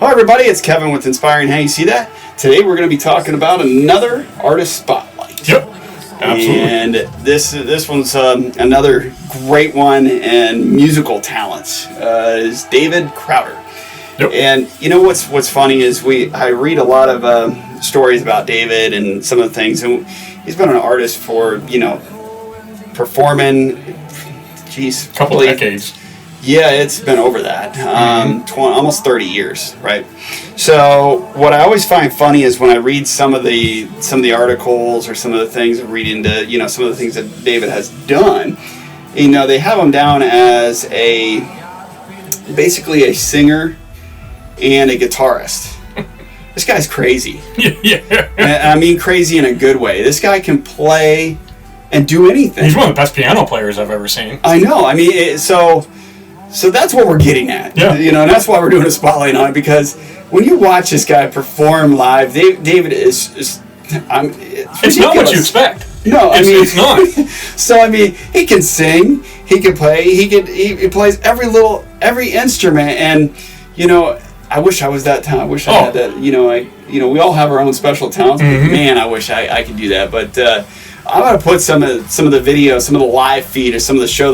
Hi everybody, it's Kevin with Inspiring. How you see that? Today we're going to be talking about another artist spotlight. Yep, absolutely. And this one's another great one and musical talent is David Crowder. Yep. And you know what's funny is I read a lot of stories about David and some of the things, and he's been an artist for performing. Geez, couple decades. Yeah, it's been over that. Almost 30 years, right? So what I always find funny is when I read some of the articles or some of the things I read into, some of the things that David has done, they have him down as basically a singer and a guitarist. This guy's crazy. Yeah. I mean crazy in a good way. This guy can play and do anything. He's one of the best piano players I've ever seen. I know. I mean, so that's what we're getting at. Yeah. And that's why we're doing a spotlight on it, because when you watch this guy perform live, David is it's not what you expect. No, it's not. So he can sing, he can play, he plays every instrument, and I wish I was that talented. I wish I had that. We all have our own special talents. But man, I wish I could do that. But I'm gonna put some of the video, some of the live feed, or some of the shows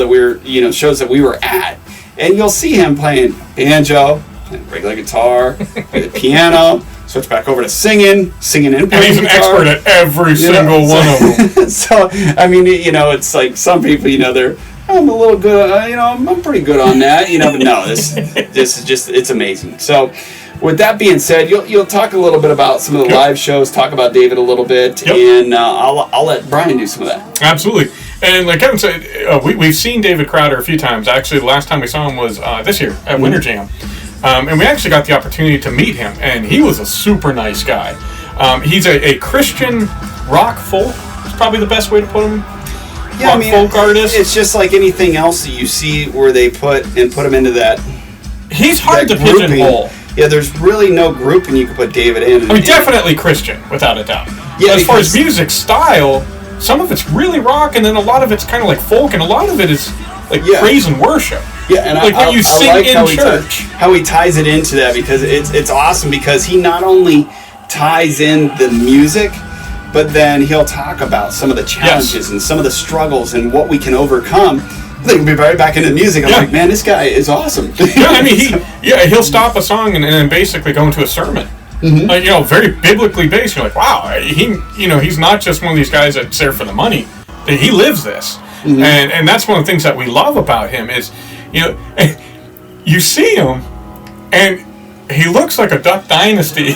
that we were at. And you'll see him playing banjo, playing regular guitar, play the piano, switch back over to singing and playing guitar. And he's an expert at every single one of them. So, it's like some people, I'm a little good, I'm pretty good on that, but no, this is just, it's amazing. So, with that being said, you'll talk a little bit about some of the live shows, talk about David a little bit, and I'll let Brian do some of that. Absolutely. And like Kevin said, we've seen David Crowder a few times. Actually, the last time we saw him was this year at Winter Jam. And we actually got the opportunity to meet him, and he was a super nice guy. He's a Christian rock folk. It's probably the best way to put him. Yeah, folk artist. It's just like anything else that you see where they put him into that. He's hard to pigeonhole. Yeah, there's really no grouping you can put David in. Definitely Christian, without a doubt. Yeah, as far as music style, some of it's really rock, and then a lot of it's kind of like folk, and a lot of it is like praise and worship. Yeah, and what you sing like in church. How he ties it into that, because it's awesome, because he not only ties in the music, but then he'll talk about some of the challenges and some of the struggles and what we can overcome. They can be right back into music. I'm like, man, this guy is awesome. He'll stop a song and then basically go into a sermon. Very biblically based. You're like, wow, he's not just one of these guys that's there for the money. He lives this, and that's one of the things that we love about him is, you see him, and he looks like a Duck Dynasty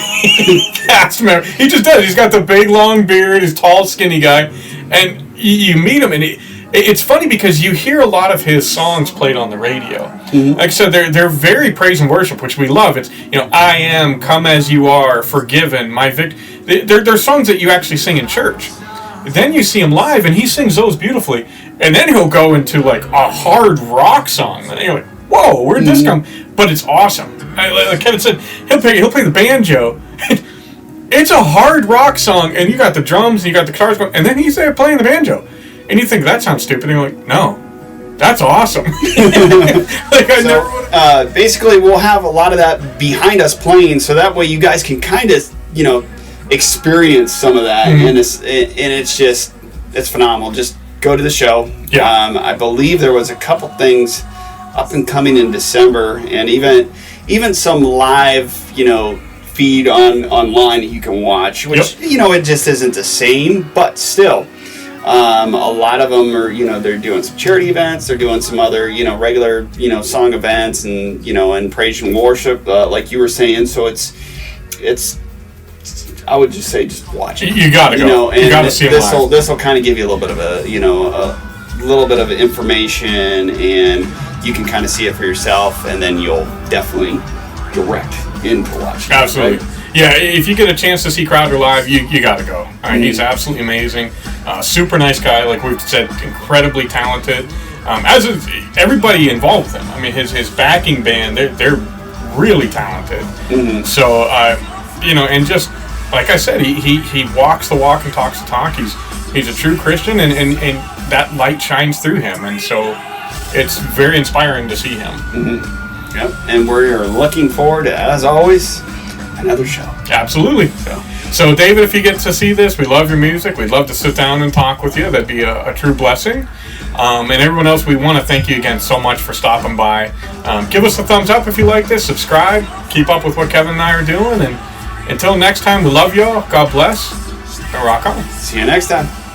cast member. He just does. He's got the big long beard. He's tall, skinny guy, and you meet him, and it's funny because you hear a lot of his songs played on the radio. Like I said, they're very praise and worship, which we love. It's I am, come as you are, forgiven, my victory. They're songs that you actually sing in church. Then you see him live, and he sings those beautifully. And then he'll go into like a hard rock song, and you're like, whoa, where'd this come? But it's awesome. Like Kevin said, he'll play the banjo. It's a hard rock song, and you got the drums, and you got the guitars going, and then he's there playing the banjo. And you think that sounds stupid, and you're like, no, that's awesome. Basically, we'll have a lot of that behind us playing, so that way you guys can kind of, experience some of that, and it's phenomenal. Just go to the show. Yeah. I believe there was a couple things up and coming in December, and even some live, feed online that you can watch, which it just isn't the same, but still. A lot of them are, they're doing some charity events, they're doing some other, regular, song events and, and praise and worship, like you were saying. So it's, I would just say, just watch it. You gotta go. And you gotta see it live. This will kind of give you a little bit of a little bit of information, and you can kind of see it for yourself, and then you'll definitely direct into watching. Absolutely. Right? Yeah, if you get a chance to see Crowder live, you got to go. All right, he's absolutely amazing. Super nice guy, like we've said, incredibly talented. As is everybody involved with him. His backing band, they're really talented. So, and just like I said, he walks the walk and talks the talk. He's a true Christian, and that light shines through him, and so it's very inspiring to see him. Yep. And we're looking forward to, as always, another show. Absolutely. So David, if you get to see this, we love your music. We'd love to sit down and talk with you. That'd be a true blessing. And everyone else, we want to thank you again so much for stopping by. Give us a thumbs up if you like this. Subscribe. Keep up with what Kevin and I are doing. And until next time, we love y'all. God bless. And rock on. See you next time.